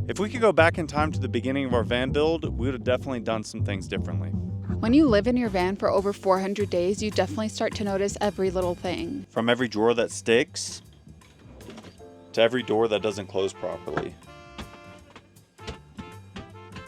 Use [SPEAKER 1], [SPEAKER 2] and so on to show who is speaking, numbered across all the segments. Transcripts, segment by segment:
[SPEAKER 1] If we could go back in time to the beginning of our van build, we would have definitely done some things differently.
[SPEAKER 2] When you live in your van for over 400 days, you definitely start to notice every little thing.
[SPEAKER 1] From every drawer that sticks to every door that doesn't close properly.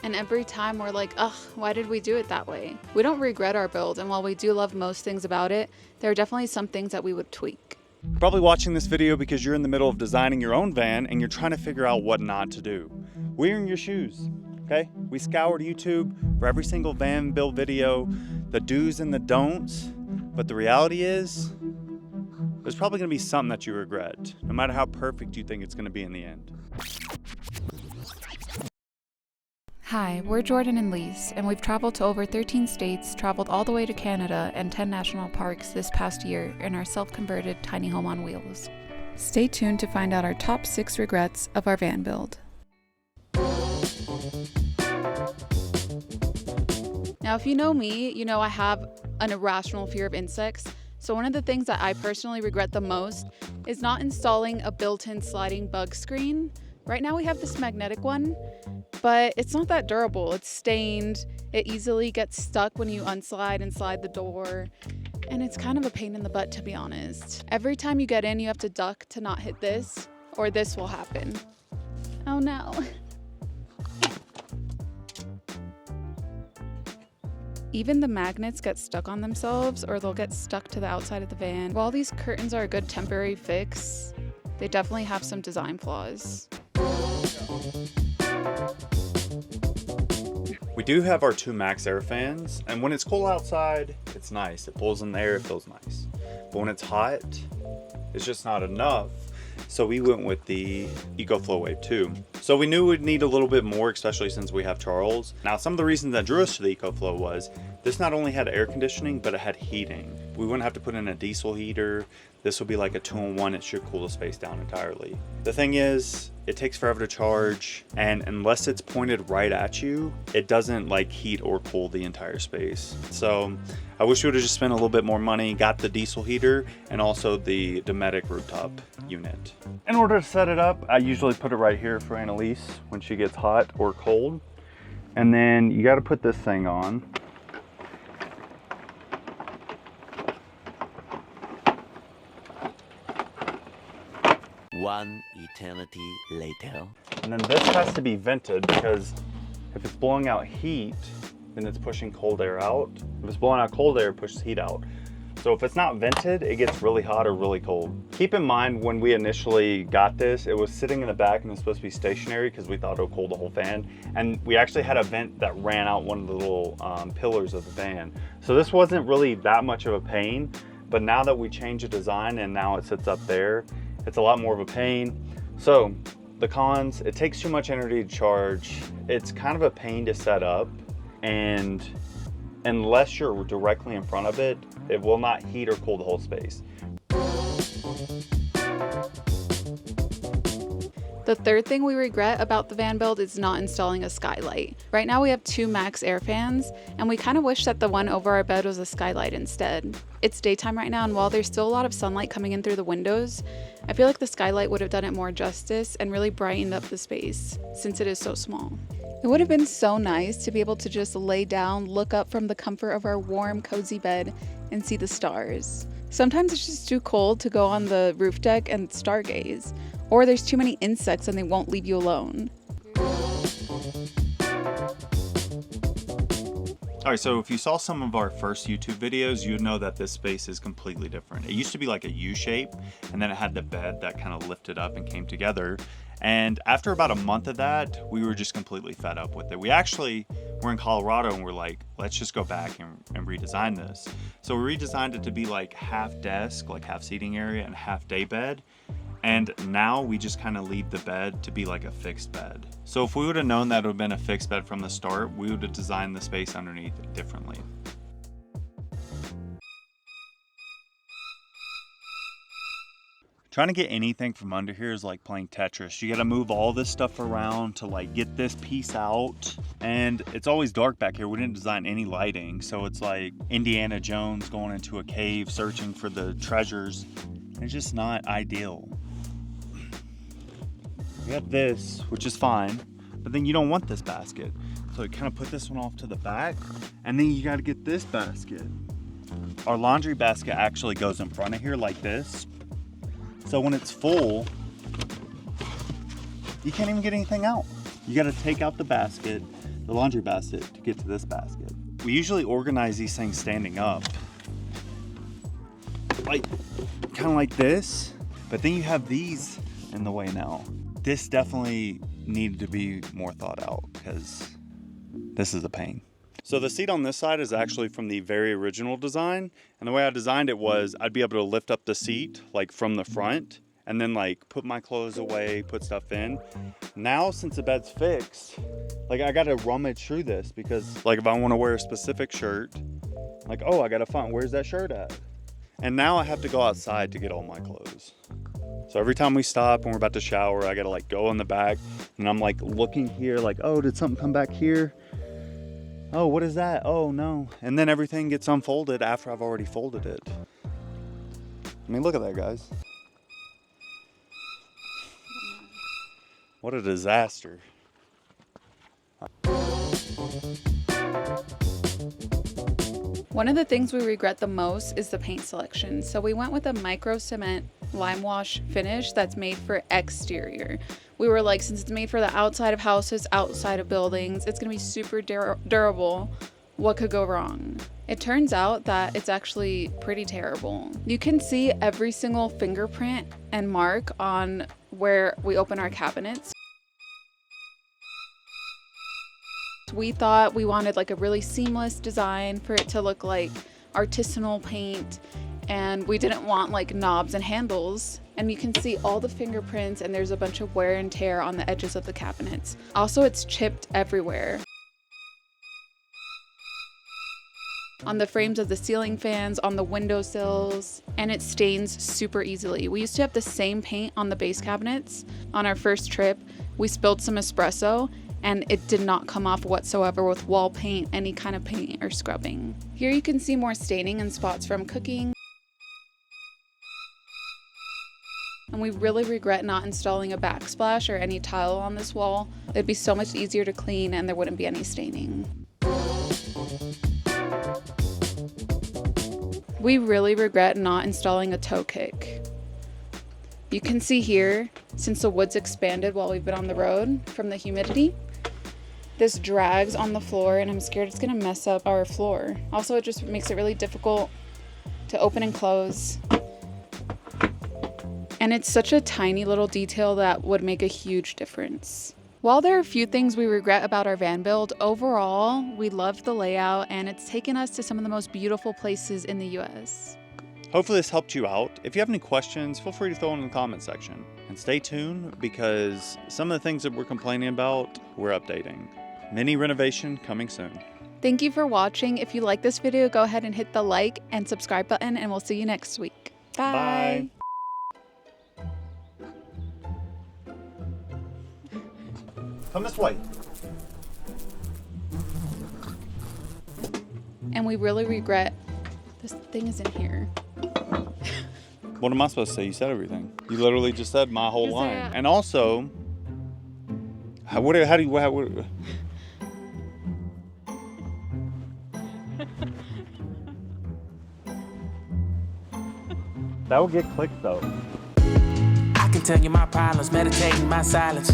[SPEAKER 2] And every time we're like, ugh, why did we do it that way? We don't regret our build, and while we do love most things about it, there are definitely some things that we would tweak.
[SPEAKER 1] You're probably watching this video because you're in the middle of designing your own van and you're trying to figure out what not to do. We're in your shoes, okay? We scoured YouTube for every single van build video, the do's and the don'ts, but the reality is, there's probably gonna be something that you regret, no matter how perfect you think it's gonna be in the end.
[SPEAKER 2] Hi, we're Jordan and Lise, and we've traveled to over 13 states, traveled all the way to Canada and 10 national parks this past year in our self-converted tiny home on wheels. Stay tuned to find out our top 6 regrets of our van build. Now, if you know me, you know I have an irrational fear of insects. So one of the things that I personally regret the most is not installing a built-in sliding bug screen. Right now we have this magnetic one, but it's not that durable. It's stained. It easily gets stuck when you unslide and slide the door. And it's kind of a pain in the butt, to be honest. Every time you get in, you have to duck to not hit this, or this will happen. Oh no. Even the magnets get stuck on themselves, or they'll get stuck to the outside of the van. While these curtains are a good temporary fix, they definitely have some design flaws.
[SPEAKER 1] We do have our 2 max air fans, and when it's cold outside, it's nice. It pulls in the air, it feels nice. But when it's hot, it's just not enough. So we went with the EcoFlow Wave 2. So we knew we'd need a little bit more, especially since we have Charles. Now, some of the reasons that drew us to the EcoFlow was this not only had air conditioning, but it had heating. We wouldn't have to put in a diesel heater. This will be like a 2-in-1. It should cool the space down entirely. The thing is, it takes forever to charge, and unless it's pointed right at you, it doesn't like heat or cool the entire space. So I wish we would have just spent a little bit more money, got the diesel heater, and also the Dometic rooftop unit. In order to set it up, I usually put it right here for Annalise when she gets hot or cold. And then you got to put this thing on.
[SPEAKER 3] One eternity later.
[SPEAKER 1] And then this has to be vented because if it's blowing out heat, then it's pushing cold air out. If it's blowing out cold air, it pushes heat out. So if it's not vented, it gets really hot or really cold. Keep in mind when we initially got this, it was sitting in the back and it was supposed to be stationary because we thought it would cool the whole van. And we actually had a vent that ran out one of the little pillars of the van. So this wasn't really that much of a pain, but now that we changed the design and now it sits up there, it's a lot more of a pain. So the cons, it takes too much energy to charge. It's kind of a pain to set up, and unless you're directly in front of it, it will not heat or cool the whole space.
[SPEAKER 2] The third thing we regret about the van build is not installing a skylight. Right now we have 2 max air fans, and we kind of wish that the one over our bed was a skylight instead. It's daytime right now, and while there's still a lot of sunlight coming in through the windows, I feel like the skylight would have done it more justice and really brightened up the space, since it is so small. It would have been so nice to be able to just lay down, look up from the comfort of our warm, cozy bed, and see the stars. Sometimes it's just too cold to go on the roof deck and stargaze, or there's too many insects and they won't leave you alone.
[SPEAKER 1] All right, so if you saw some of our first YouTube videos, you'd know that this space is completely different. It used to be like a U shape, and then it had the bed that kind of lifted up and came together. And after about a month of that, we were just completely fed up with it. We actually were in Colorado and we're like, let's just go back and redesign this. So we redesigned it to be like half desk, like half seating area, and half day bed. And now we just kind of leave the bed to be like a fixed bed. So if we would have known that it would have been a fixed bed from the start, we would have designed the space underneath it differently. Trying to get anything from under here is like playing Tetris. You got to move all this stuff around to like get this piece out. And it's always dark back here. We didn't design any lighting. So it's like Indiana Jones going into a cave searching for the treasures. It's just not ideal. We have this, which is fine, but then you don't want this basket. So you kind of put this one off to the back, and then you got to get this basket. Our laundry basket actually goes in front of here like this. So when it's full, you can't even get anything out. You got to take out the basket, the laundry basket, to get to this basket. We usually organize these things standing up, like kind of like this, but then you have these in the way now. This definitely needed to be more thought out because this is a pain. So the seat on this side is actually from the very original design. And the way I designed it was I'd be able to lift up the seat like from the front and then like put my clothes away, put stuff in. Now, since the bed's fixed, like I gotta rummage through this because like if I wanna wear a specific shirt, like, oh, I gotta find, where's that shirt at? And now I have to go outside to get all my clothes. So every time we stop and we're about to shower, I gotta like go in the back and I'm like looking here like, oh, did something come back here? Oh, what is that? Oh no. And then everything gets unfolded after I've already folded it. I mean, look at that, guys. What a disaster.
[SPEAKER 2] One of the things we regret the most is the paint selection. So we went with a micro cement lime wash finish that's made for exterior. We were like, since it's made for the outside of houses, outside of buildings, it's gonna be super durable. What could go wrong? It turns out that it's actually pretty terrible. You can see every single fingerprint and mark on where we open our cabinets. We thought we wanted like a really seamless design for it to look like artisanal paint, and we didn't want like knobs and handles. And you can see all the fingerprints and there's a bunch of wear and tear on the edges of the cabinets. Also, it's chipped everywhere. On the frames of the ceiling fans, on the windowsills, and it stains super easily. We used to have the same paint on the base cabinets. On our first trip, we spilled some espresso and it did not come off whatsoever with wall paint, any kind of paint or scrubbing. Here you can see more staining and spots from cooking. And we really regret not installing a backsplash or any tile on this wall. It'd be so much easier to clean and there wouldn't be any staining. We really regret not installing a toe kick. You can see here, since the wood's expanded while we've been on the road from the humidity, this drags on the floor and I'm scared it's gonna mess up our floor. Also, it just makes it really difficult to open and close. And it's such a tiny little detail that would make a huge difference. While there are a few things we regret about our van build, overall, we love the layout and it's taken us to some of the most beautiful places in the US.
[SPEAKER 1] Hopefully this helped you out. If you have any questions, feel free to throw them in the comment section. And stay tuned because some of the things that we're complaining about, we're updating. Mini renovation coming soon.
[SPEAKER 2] Thank you for watching. If you like this video, go ahead and hit the like and subscribe button and we'll see you next week. Bye.
[SPEAKER 1] Bye. Come this way.
[SPEAKER 2] And we really regret this thing is in here.
[SPEAKER 1] What am I supposed to say? You said everything. You literally just said my whole line. And also, how do you, that will get clicked though.
[SPEAKER 4] I can tell you my problems, meditating my silence.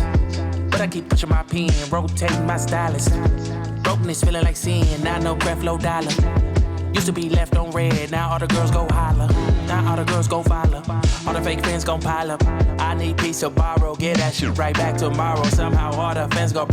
[SPEAKER 4] But I keep pushing my pen, rotating my stylus. Brokenness feeling like sin, now no breath, low dollar. Used to be left on red, now all the girls go holler. Now all the girls go follow. All the fake fans gon' pile up. I need peace to borrow, get that shit right back tomorrow. Somehow all the fans go